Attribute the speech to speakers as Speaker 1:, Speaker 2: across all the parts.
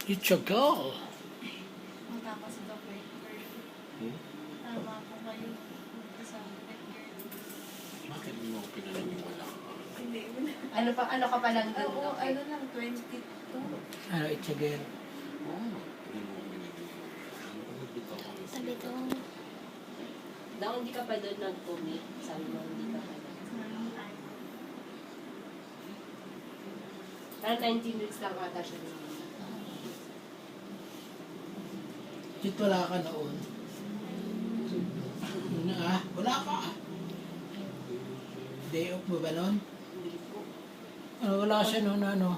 Speaker 1: It's a girl.
Speaker 2: Matapos ito po. Tama po kayo. Sa
Speaker 3: Bakit mo ako pinaniniwala ka?
Speaker 2: Hindi.
Speaker 4: Ano ka pa lang dun?
Speaker 2: Oo,
Speaker 4: okay.
Speaker 2: ano lang, 22.
Speaker 1: Ano, it's a girl.
Speaker 3: Oo. Hindi mo ako pinaniniwala. Ano ka nagbitaw ko?
Speaker 5: Sabi ko,
Speaker 4: Daw hindi ka pa doon nag-commit. Sabi mo hindi ka pa doon. Parang 19 weeks lang ata siya doon.
Speaker 1: Dito wala ka noon. Wala ka. Day off mo ba noon?
Speaker 4: Hindi po.
Speaker 1: Wala siya noon, ano?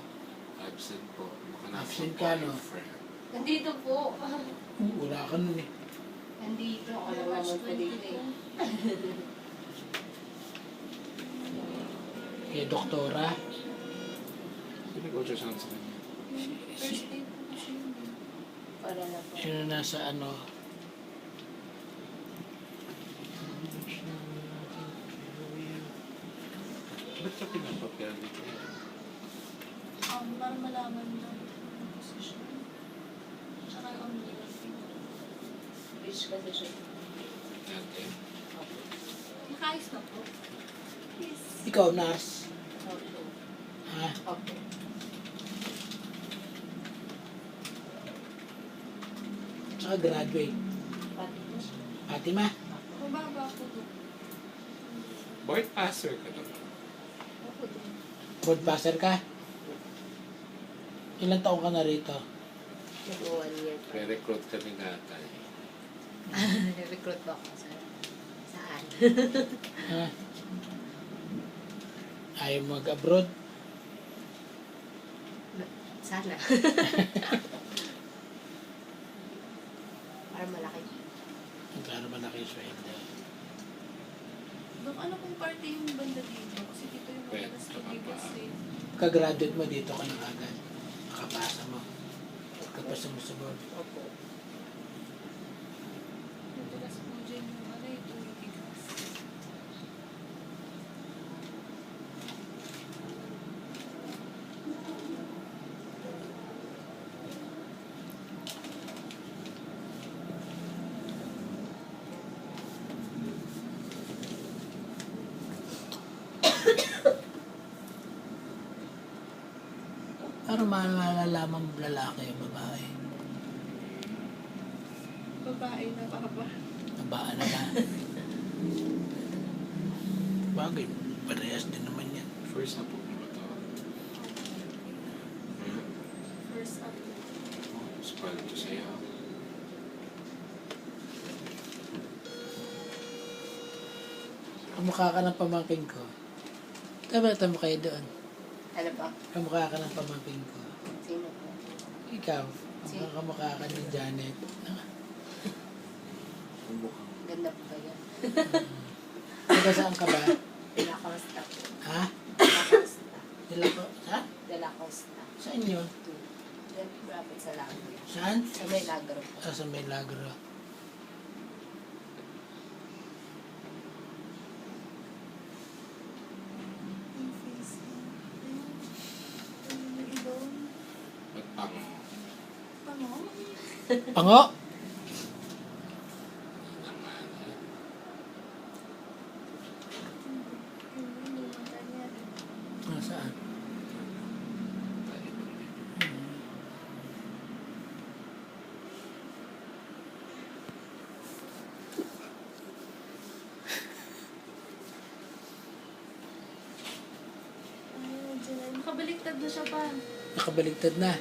Speaker 3: Absent po. Baka nasa
Speaker 1: Absent ka, no?
Speaker 3: boyfriend.
Speaker 4: Nandito po.
Speaker 1: Wala ka noon eh.
Speaker 4: Nandito. Ako lang naman po dito eh.
Speaker 1: Kaya doktora.
Speaker 3: Pinag-ultrasound sa kanya.
Speaker 2: First day po siya yun.
Speaker 4: Para na po.
Speaker 1: Sino nasa ano?
Speaker 3: Ba't ka pinapapaya dito?
Speaker 2: Para malaman lang yung posisyon. Tsaka yung umlilang
Speaker 4: Rich kasi siya.
Speaker 3: Dati.
Speaker 2: Nakaayos na po. Yes.
Speaker 1: Ikaw, nurse.
Speaker 4: Opo.
Speaker 1: Ha?
Speaker 4: Opo.
Speaker 1: Tsaka graduate.
Speaker 4: Pati po siya.
Speaker 1: Fatima,
Speaker 2: Mababa po doon.
Speaker 3: Board passer ka naman.
Speaker 4: Opo din.
Speaker 1: board passer ka? Ilang taong ka na rito?
Speaker 4: Nag-1 year pa.
Speaker 3: Re-recruit ka ni Natay.
Speaker 4: Recruit ba ako sa saan?
Speaker 1: Ha? Ayaw mag-abroad?
Speaker 4: Sana. Para malaki.
Speaker 1: Magkano malaki yung sweldo?
Speaker 2: Doon ano kung party yung banda dito? Kasi dito yung
Speaker 3: Pwede,
Speaker 2: madalas
Speaker 3: tama
Speaker 2: tumigas
Speaker 3: ba?
Speaker 2: eh.
Speaker 1: Pagka-graduate mo dito ka na agad. Makapasa mo. Pagkapasa mo sa board.
Speaker 4: Opo.
Speaker 2: Madalas po dyan yung ano yung tumigas.
Speaker 1: Pero malalaman mo lalaki o babae.
Speaker 2: Babae na baba.
Speaker 1: Babaan na ba? Bagay, parehas din naman yan.
Speaker 3: First na po ba ito?
Speaker 2: First up.
Speaker 3: Spell to sa'yo.
Speaker 1: Kamukha ka ng pamangkin ko. Tabata mo kayo doon.
Speaker 4: Ano pa?
Speaker 1: Kamukha ka ng pamangkin ko.
Speaker 4: Sino po?
Speaker 1: Ikaw, kamukha ka ni Janet.
Speaker 3: Ang mukhang
Speaker 4: Ganda po kayo.
Speaker 1: Taga saan ka ba?
Speaker 4: De La Costa po.
Speaker 1: Ha?
Speaker 4: De La Costa.
Speaker 1: Dila ko? Ha?
Speaker 4: De La Costa.
Speaker 1: Saan yun?
Speaker 4: Diyan po rapid sa Lagro.
Speaker 1: Saan?
Speaker 4: Sa may Lagro po.
Speaker 1: Sa Milagro.
Speaker 2: Yung face niya. Yung ibon.
Speaker 3: ba't pango?
Speaker 2: Pango?
Speaker 1: Pango?
Speaker 2: Yung mata niya.
Speaker 1: Saan?
Speaker 2: Ayun, dyan. Nakabaliktad na siya pa.
Speaker 1: Nakabaligtad na.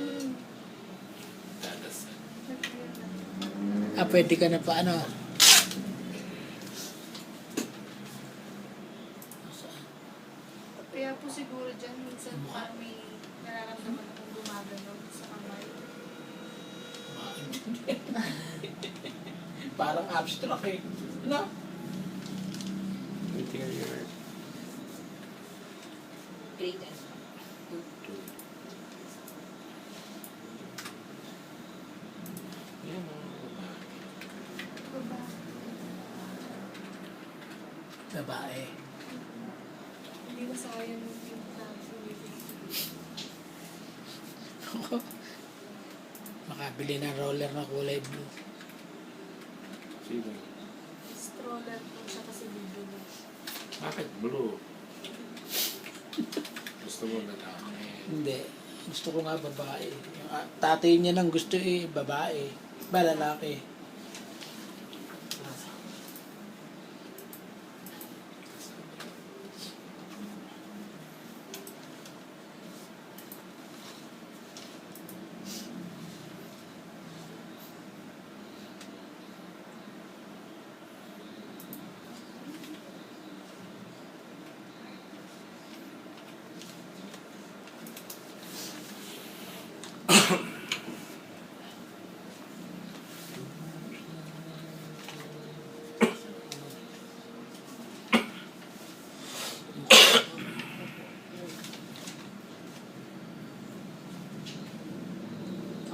Speaker 3: Dadasal.
Speaker 2: Nag-clear na.
Speaker 1: Pwede ka na pa ano?
Speaker 2: Kaya po siguro dyan, minsan parang may nararamdaman akong gumagano sa kamay.
Speaker 1: Parang abstract eh. Ano?
Speaker 3: Interior.
Speaker 4: Grade N.
Speaker 3: Yan ang babae.
Speaker 2: Baba.
Speaker 1: Babae.
Speaker 2: Hindi masayang yung natin.
Speaker 1: makabili ng roller na kulay blue.
Speaker 3: Sino?
Speaker 2: Stroller po siya kasi bibili.
Speaker 3: Bakit blue? Gusto mo lalaki.
Speaker 1: Hindi. Gusto ko nga babae. Yung tatay niya nang gusto babae. Ba, lalaki.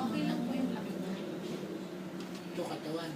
Speaker 2: Okay lang po yung laki niya.
Speaker 1: Ito katawan.